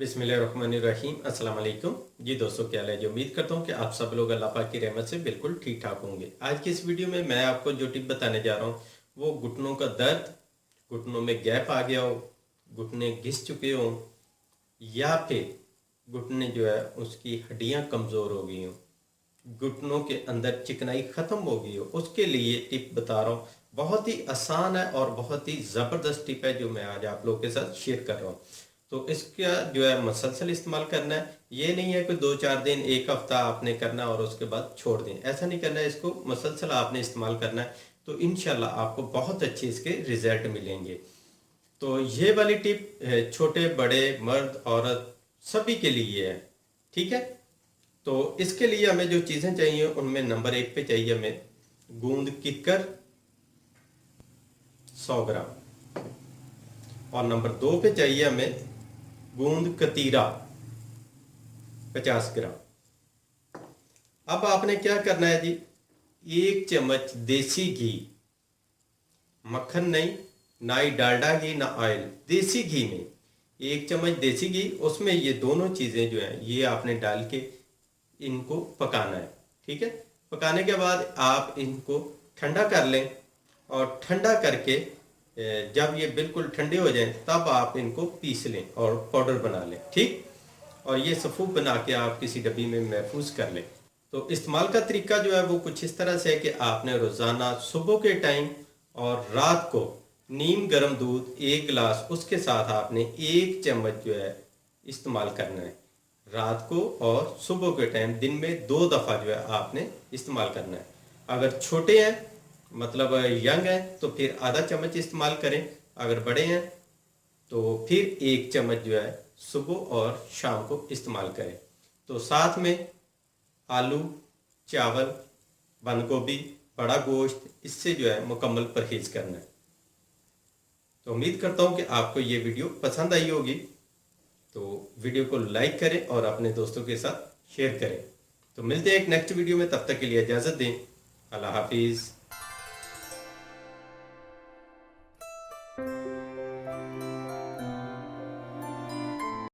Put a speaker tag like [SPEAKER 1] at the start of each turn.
[SPEAKER 1] बिस्मिल्लाहिर्रहमानिर्रहीम। अस्सलाम वालेकुम जी दोस्तों, क्या हाल है? जो उम्मीद करता हूँ कि आप सब लोग अल्लाह पाक की रहमत से बिल्कुल ठीक ठाक होंगे। आज की इस वीडियो में मैं आपको जो टिप बताने जा रहा हूँ वो घुटनों का दर्द, घुटनों में गैप आ गया हो, घुटने घिस चुके हों, या फिर घुटने जो है उसकी हड्डियाँ कमज़ोर हो गई हों, घुटनों के अंदर चिकनाई ख़त्म हो गई हो, उसके लिए टिप बता रहा हूँ। बहुत ही आसान है और बहुत ही ज़बरदस्त टिप है जो मैं आज आप लोगों के साथ शेयर कर रहा हूँ। तो इसका जो है मसलसल इस्तेमाल करना है। ये नहीं है कि 2-4 दिन, एक हफ्ता आपने करना और उसके बाद छोड़ दें, ऐसा नहीं करना है। इसको मसलसल आपने इस्तेमाल करना है, तो इंशाल्लाह आपको बहुत अच्छे इसके रिजल्ट मिलेंगे। तो ये वाली टिप छोटे बड़े मर्द औरत सभी के लिए है, ठीक है। तो इसके लिए हमें जो चीज़ें चाहिए उनमें नंबर 1 पे चाहिए हमें गूंद किक्कर 100 ग्राम, और नंबर 2 पे चाहिए हमें गूंद कतीरा 50 ग्राम। अब आपने क्या करना है जी, 1 चम्मच देसी घी, मक्खन नहीं, ना ही डालडा घी ना ऑयल, देसी घी में 1 चम्मच देसी घी, उसमें ये दोनों चीज़ें जो हैं ये आपने डाल के इनको पकाना है, ठीक है। पकाने के बाद आप इनको ठंडा कर लें, और ठंडा करके जब ये बिल्कुल ठंडे हो जाएं तब आप इनको पीस लें और पाउडर बना लें, ठीक। और ये सफ़ूफ बना के आप किसी डब्बी में महफूज कर लें। तो इस्तेमाल का तरीका जो है वो कुछ इस तरह से है कि आपने रोज़ाना सुबह के टाइम और रात को नीम गर्म दूध 1 गिलास, उसके साथ आपने 1 चम्मच जो है इस्तेमाल करना है। रात को और सुबह के टाइम दिन में 2 दफ़ा जो है आपने इस्तेमाल करना है। अगर छोटे हैं मतलब यंग हैं तो फिर आधा चम्मच इस्तेमाल करें, अगर बड़े हैं तो फिर 1 चम्मच जो है सुबह और शाम को इस्तेमाल करें। तो साथ में आलू, चावल, बंद गोभी, बड़ा गोश्त, इससे जो है मुकम्मल परहेज़ करना है। तो उम्मीद करता हूँ कि आपको ये वीडियो पसंद आई होगी। तो वीडियो को लाइक करें और अपने दोस्तों के साथ शेयर करें। तो मिलते हैं एक नेक्स्ट वीडियो में, तब तक के लिए इजाज़त दें। अल्लाह हाफिज़।